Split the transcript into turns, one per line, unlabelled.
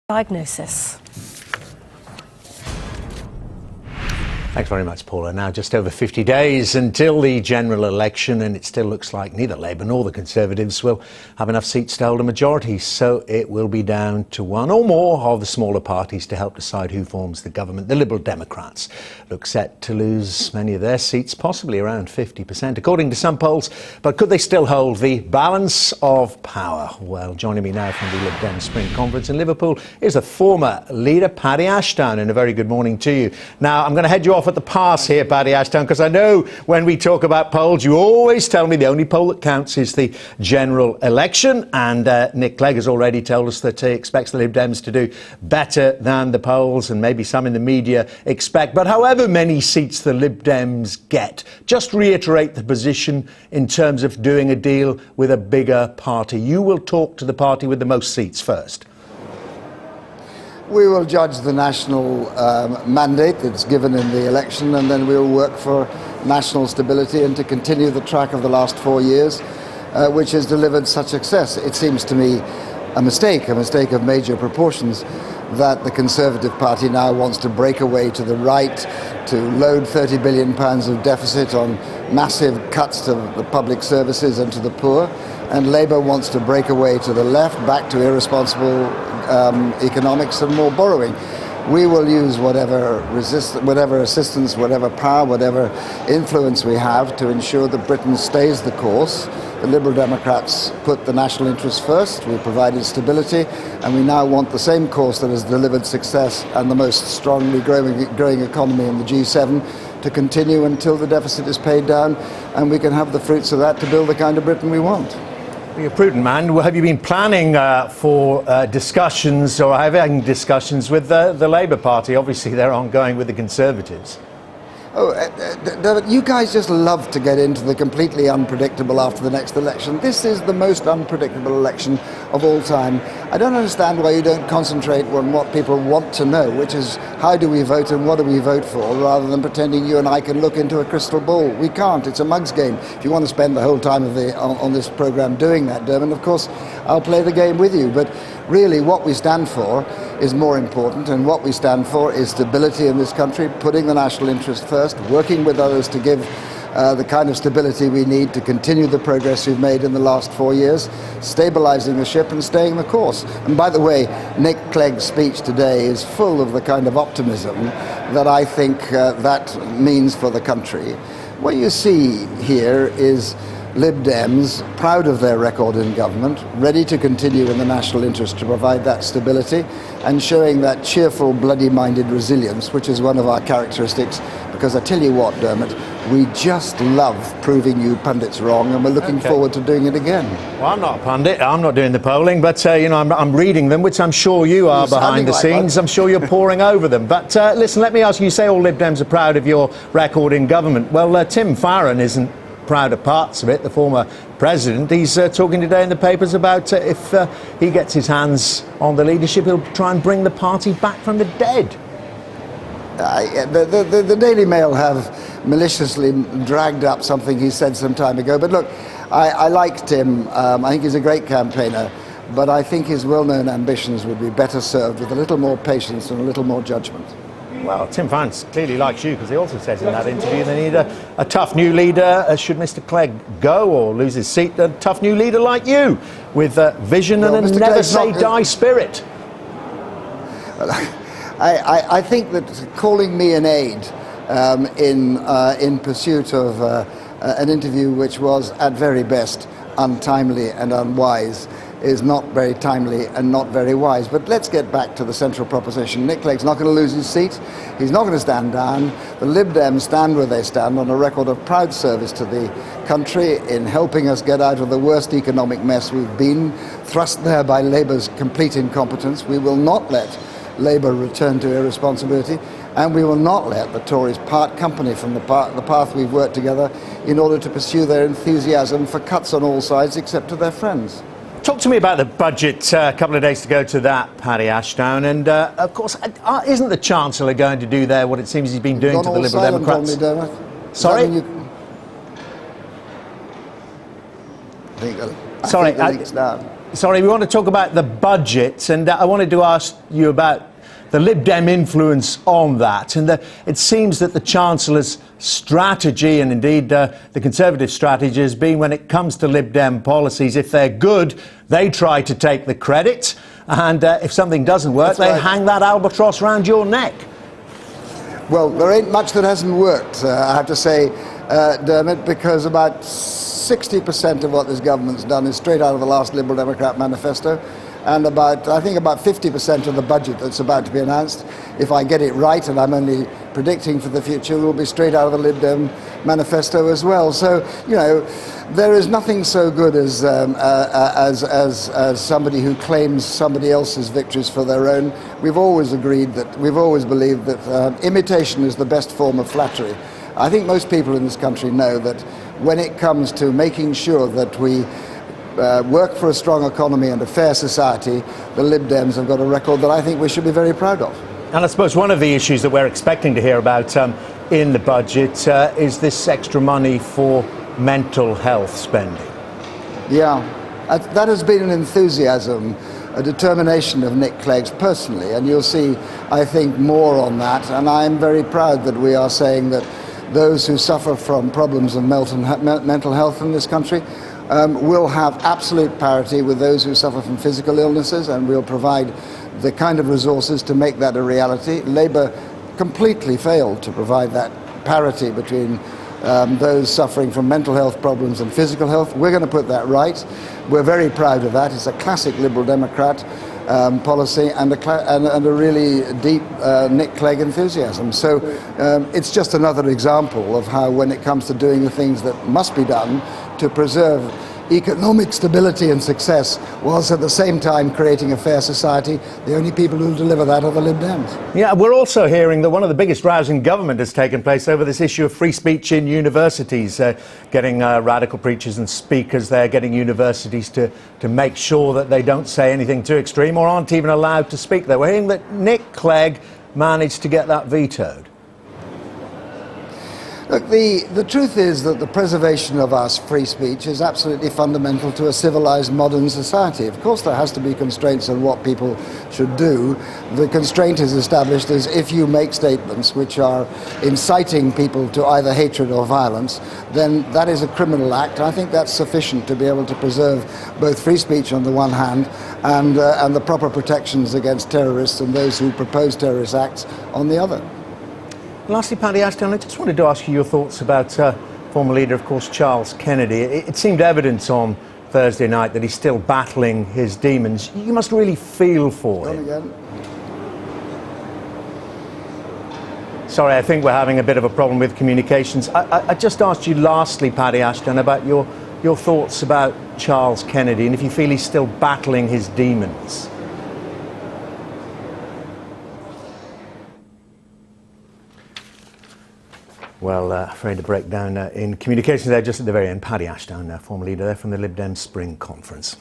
diagnosis.
Thanks very much, Paula. Now just over 50 days until the general election, and it still looks like neither Labour nor the Conservatives will have enough seats to hold a majority. So it will be down to one or more of the smaller parties to help decide who forms the government. The Liberal Democrats look set to lose many of their seats, possibly around 50%, according to some polls. But could they still hold the balance of power? Well, joining me now from the Lib Dems Spring Conference in Liverpool is the former leader, Paddy Ashdown, and a very good morning to you. Now, I'm going to head you off at the pass here, Paddy Ashdown, because I know when we talk about polls, you always tell me the only poll that counts is the general election. And Nick Clegg has already told us that he expects the Lib Dems to do better than the polls and maybe some in the media expect. But however many seats the Lib Dems get, just reiterate the position in terms of doing a deal with a bigger party. You will talk to the party with the most seats first.
We will judge the national mandate that's given in the election, and then we'll work for national stability and to continue the track of the last 4 years, which has delivered such success. It seems to me a mistake of major proportions, that the Conservative Party now wants to break away to the right, to load £30 billion of deficit on massive cuts to the public services and to the poor, and Labour wants to break away to the left, back to irresponsible economics and more borrowing. We will use whatever assistance, whatever power, whatever influence we have to ensure that Britain stays the course. The Liberal Democrats put the national interest first. We provided stability, and we now want the same course that has delivered success and the most strongly growing economy in the G7 to continue until the deficit is paid down, and we can have the fruits of that to build the kind of Britain we want.
You're a prudent man. Have you been planning for discussions or having discussions with the Labour Party? Obviously, they're ongoing with the Conservatives.
Oh, you guys just love to get into the completely unpredictable after the next election. This is the most unpredictable election of all time. I don't understand why you don't concentrate on what people want to know, which is how do we vote and what do we vote for, rather than pretending you and I can look into a crystal ball. We can't. It's a mug's game. If you want to spend the whole time on this programme doing that, Dermot, of course, I'll play the game with you. But really, what we stand for is more important, and what we stand for is stability in this country, putting the national interest first, working with others to give the kind of stability we need to continue the progress we've made in the last 4 years, stabilising the ship and staying the course. And by the way, Nick Clegg's speech today is full of the kind of optimism that I think that means for the country. What you see here is Lib Dems, proud of their record in government, ready to continue in the national interest to provide that stability, and showing that cheerful, bloody-minded resilience, which is one of our characteristics, because I tell you what, Dermot, we just love proving you pundits wrong, and we're looking forward to doing it again.
Well, I'm not a pundit, I'm not doing the polling, but I'm reading them, which I'm sure you are behind the scenes. I'm sure you're poring over them. But listen, let me ask you, you say all Lib Dems are proud of your record in government. Well, Tim Farron isn't proud of parts of it, the former president. He's talking today in the papers about if he gets his hands on the leadership, he'll try and bring the party back from the dead.
The Daily Mail have maliciously dragged up something he said some time ago. But look, I like Tim. I think he's a great campaigner. But I think his well-known ambitions would be better served with a little more patience and a little more judgment.
Well, Tim Farron clearly likes you, because he also says in that interview they need a tough new leader. Should Mr Clegg go or lose his seat, a tough new leader like you, with vision and a never-say-die spirit.
Well, I think that calling me an aide in pursuit of an interview which was at very best untimely and unwise is not very timely and not very wise. But let's get back to the central proposition. Nick Clegg's not going to lose his seat. He's not going to stand down. The Lib Dems stand where they stand, on a record of proud service to the country in helping us get out of the worst economic mess we've been, thrust there by Labour's complete incompetence. We will not let Labour return to irresponsibility, and we will not let the Tories part company from the path we've worked together in order to pursue their enthusiasm for cuts on all sides except to their friends.
Talk to me about the budget. A couple of days to go to that, Paddy Ashdown. And, of course, isn't the Chancellor going to do there what it seems he's been doing to the Liberal Democrats? Sorry?
I think
Sorry.
the leak's down.
Sorry, we want to talk about the budget, and I wanted to ask you about the Lib Dem influence on that. And it seems that the Chancellor's strategy, and indeed the Conservative strategy, has been when it comes to Lib Dem policies, if they're good, they try to take the credit, and if something doesn't work, they hang that albatross round your neck.
Well, there ain't much that hasn't worked, I have to say, Dermot, because about 60% of what this government's done is straight out of the last Liberal Democrat manifesto, and I think about 50% of the budget that's about to be announced, if I get it right, and I'm only predicting for the future, will be straight out of the Lib Dem manifesto as well. So, you know, there is nothing so good as somebody who claims somebody else's victories for their own. We've always believed that imitation is the best form of flattery. I think most people in this country know that when it comes to making sure that we work for a strong economy and a fair society, the Lib Dems have got a record that I think we should be very proud of.
And I suppose one of the issues that we're expecting to hear about in the budget is this extra money for mental health spending.
Yeah, that has been an enthusiasm, a determination of Nick Clegg's personally, and you'll see, I think, more on that. And I'm very proud that we are saying that those who suffer from problems of mental health in this country will have absolute parity with those who suffer from physical illnesses, and we'll provide the kind of resources to make that a reality. Labour completely failed to provide that parity between those suffering from mental health problems and physical health. We're going to put that right. We're very proud of that. It's a classic Liberal Democrat policy and a really deep Nick Clegg enthusiasm. So it's just another example of how, when it comes to doing the things that must be done to preserve economic stability and success, whilst at the same time creating a fair society, the only people who will deliver that are the Lib Dems.
Yeah, we're also hearing that one of the biggest rows in government has taken place over this issue of free speech in universities, getting radical preachers and speakers there, getting universities to make sure that they don't say anything too extreme or aren't even allowed to speak there. We're hearing that Nick Clegg managed to get that vetoed.
Look, the truth is that the preservation of our free speech is absolutely fundamental to a civilized modern society. Of course, there has to be constraints on what people should do. The constraint is established as if you make statements which are inciting people to either hatred or violence, then that is a criminal act. I think that's sufficient to be able to preserve both free speech on the one hand and the proper protections against terrorists and those who propose terrorist acts on the other.
Lastly, Paddy Ashdown, I just wanted to ask you your thoughts about former leader, of course, Charles Kennedy. It seemed evident on Thursday night that he's still battling his demons. You must really feel for him.
Again.
Sorry, I think we're having a bit of a problem with communications. I just asked you lastly, Paddy Ashdown, about your thoughts about Charles Kennedy and if you feel he's still battling his demons. Well, afraid to break down in communications there just at the very end. Paddy Ashdown, former leader there from the Lib Dems Spring Conference.